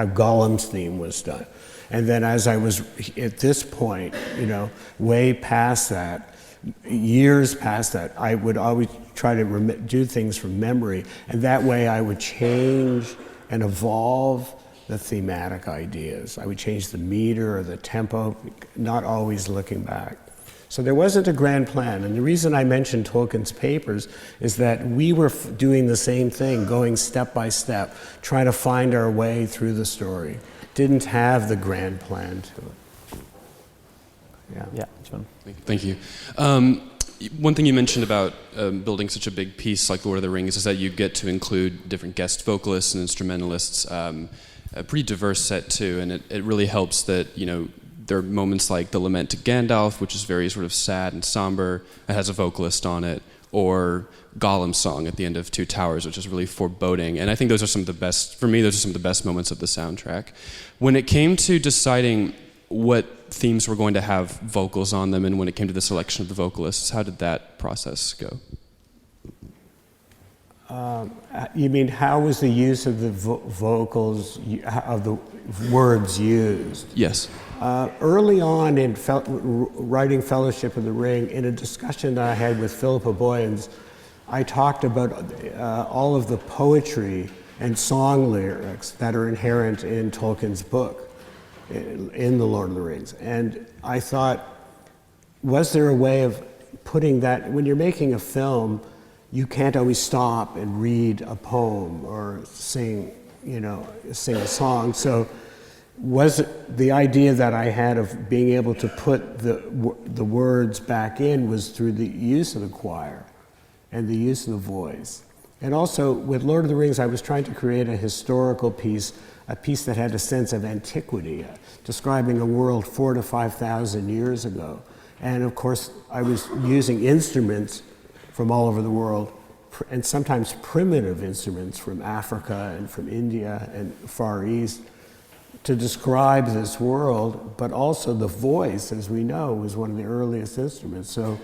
Gollum's theme was done. And then as I was at this point, way past that, years past that, I would always try to do things from memory, and that way I would change and evolve the thematic ideas. I would change the meter or the tempo, not always looking back. So there wasn't a grand plan, and the reason I mentioned Tolkien's papers is that we were doing the same thing, going step by step, trying to find our way through the story. Didn't have the grand plan to it. Yeah, John. Thank you. One thing you mentioned about building such a big piece like Lord of the Rings is that you get to include different guest vocalists and instrumentalists, a pretty diverse set too, and it really helps that, you know, there are moments like the Lament to Gandalf, which is very sort of sad and somber, it has a vocalist on it, or Gollum's song at the end of Two Towers, which is really foreboding, and I think those are some of the best, for me, those are some of the best moments of the soundtrack. When it came to deciding what themes were going to have vocals on them, and when it came to the selection of the vocalists, how did that process go? You mean how was the use of the vocals, of the words used? Yes. Early on in writing Fellowship of the Ring, in a discussion that I had with Philippa Boyens, I talked about all of the poetry and song lyrics that are inherent in Tolkien's book, in The Lord of the Rings. And I thought, was there a way of putting that, when you're making a film, you can't always stop and read a poem or sing, sing a song. So was it the idea that I had of being able to put the words back in was through the use of the choir and the use of the voice. And also with Lord of the Rings, I was trying to create a historical piece, a piece that had a sense of antiquity, describing a world 4,000 to 5,000 years ago. And of course, I was using instruments from all over the world, and sometimes primitive instruments from Africa and from India and Far East, to describe this world, but also the voice, as we know, was one of the earliest instruments. So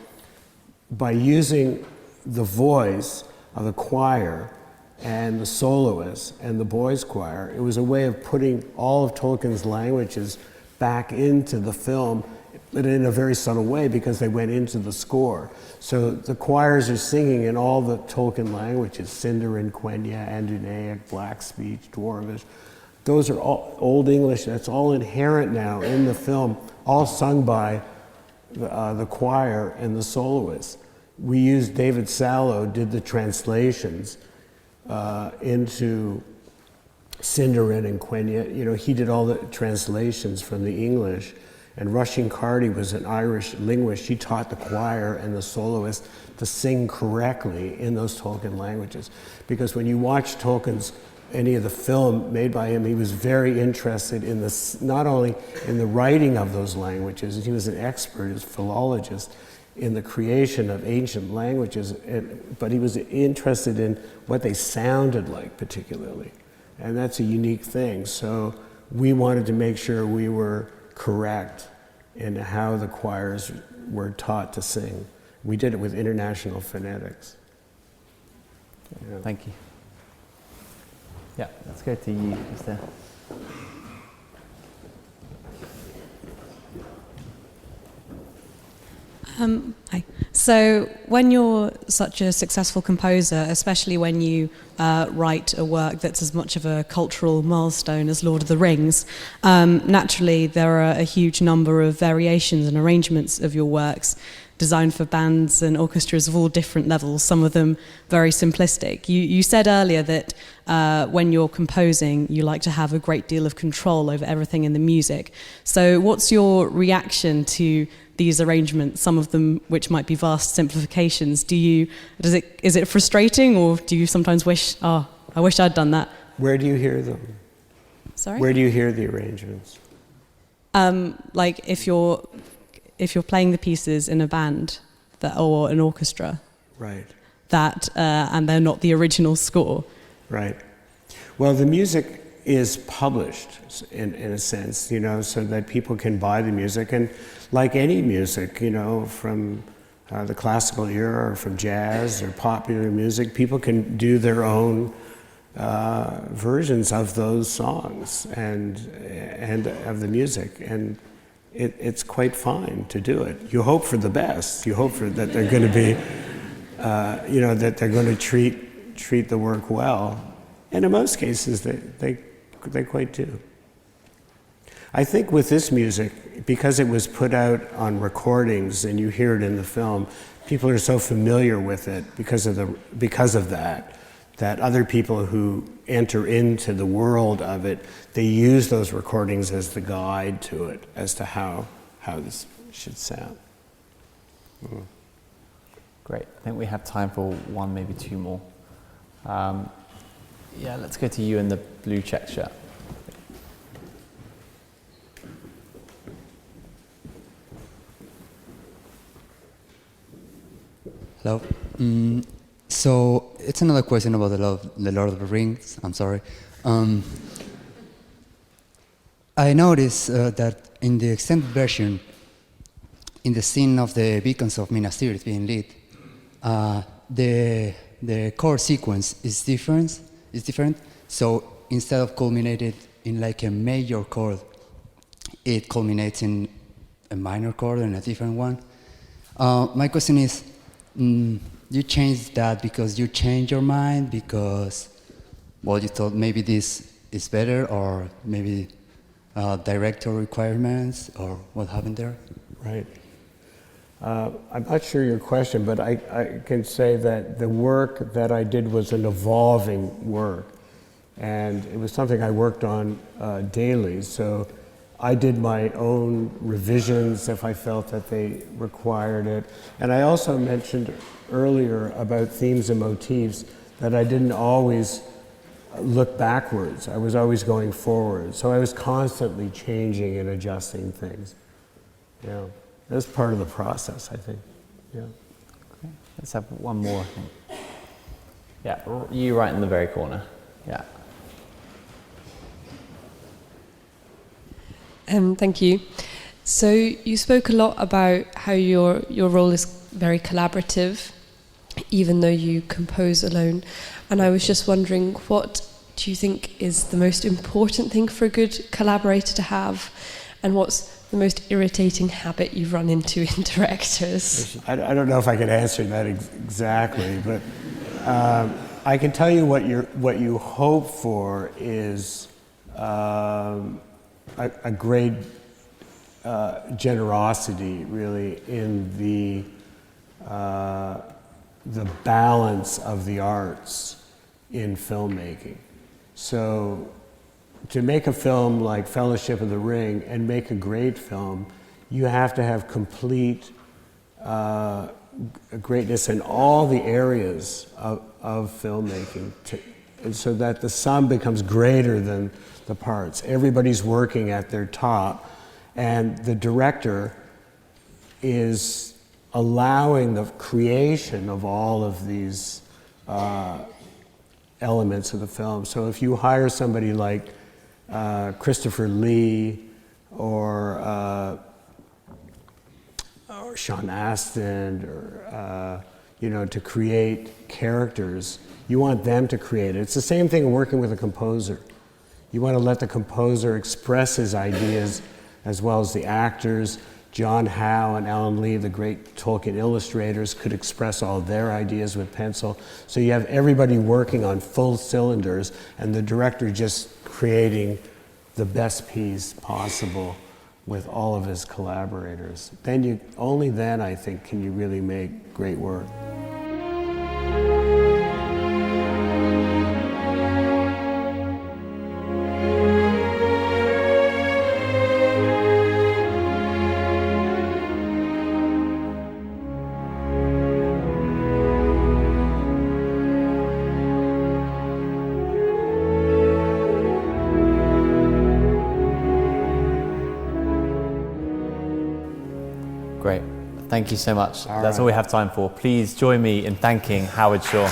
by using the voice of the choir and the soloists and the boys' choir, it was a way of putting all of Tolkien's languages back into the film, but in a very subtle way because they went into the score. So the choirs are singing in all the Tolkien languages, Sindarin, Quenya, Andunaic, Black Speech, Dwarvish. Those are all Old English, that's all inherent now in the film, all sung by the choir and the soloists. We used, David Sallow did the translations into Sindarin and Quenya. He did all the translations from the English. And Rushing Carty was an Irish linguist. She taught the choir and the soloists to sing correctly in those Tolkien languages. Because when you watch any of the film made by him, he was very interested in not only in the writing of those languages, he was an expert, as philologist, in the creation of ancient languages, but he was interested in what they sounded like particularly. And that's a unique thing. So we wanted to make sure we were correct in how the choirs were taught to sing. We did it with international phonetics. Yeah. Thank you. Yeah, let's go to you, just there. Hi. So when you're such a successful composer, especially when you write a work that's as much of a cultural milestone as Lord of the Rings, naturally there are a huge number of variations and arrangements of your works designed for bands and orchestras of all different levels, some of them very simplistic. You said earlier that when you're composing, you like to have a great deal of control over everything in the music. So what's your reaction to these arrangements, some of them which might be vast simplifications? Is it frustrating, or do you sometimes wish, I wish I'd done that? Where do you hear them? Sorry? Where do you hear the arrangements? Like if you're playing the pieces in a band or an orchestra, right? And they're not the original score, right? Well, the music is published in a sense, so that people can buy the music, and like any music, from the classical era or from jazz or popular music, people can do their own versions of those songs and of the music, and it's quite fine to do it. You hope for the best. You hope that they're going to be, that they're going to treat the work well, and in most cases they quite do. I think with this music, because it was put out on recordings and you hear it in the film, people are so familiar with it because of that other people who enter into the world of it, they use those recordings as the guide to it, as to how how this should sound. Great. I think we have time for one, maybe two more. Yeah, let's go to you in the blue check shirt. Hello. So it's another question about the Lord of the Rings. I'm sorry. I noticed that in the extended version, in the scene of the beacons of Minas Tirith being lit, the chord sequence is different. So instead of culminated in like a major chord, it culminates in a minor chord and a different one. My question is, you changed that because you changed your mind, because, well, you thought maybe this is better, or maybe director requirements, or what happened there? Right. I'm not sure your question, but I can say that the work that I did was an evolving work, and it was something I worked on daily. So I did my own revisions if I felt that they required it. And I also mentioned earlier about themes and motifs that I didn't always look backwards. I was always going forward. So I was constantly changing and adjusting things. Yeah. That's part of the process, I think. Yeah. Okay. Let's have one more, I think. Yeah, you right in the very corner. Yeah. Thank you. So you spoke a lot about how your role is very collaborative, even though you compose alone. And I was just wondering, what do you think is the most important thing for a good collaborator to have? And what's the most irritating habit you've run into in directors? I don't know if I could answer that exactly, but I can tell you what you hope for is a great generosity, really, in the balance of the arts in filmmaking. So to make a film like Fellowship of the Ring and make a great film, you have to have complete greatness in all the areas of filmmaking, and so that the sum becomes greater than the parts. Everybody's working at their top, and the director is allowing the creation of all of these elements of the film. So if you hire somebody like Christopher Lee or Sean Astin, or to create characters, you want them to create it. It's the same thing working with a composer. You want to let the composer express his ideas as well as the actors. John Howe and Alan Lee, the great Tolkien illustrators, could express all their ideas with pencil. So you have everybody working on full cylinders, and the director just creating the best piece possible with all of his collaborators. Only then, I think, can you really make great work. Great. Thank you so much. That's all we have time for. Please join me in thanking Howard Shaw.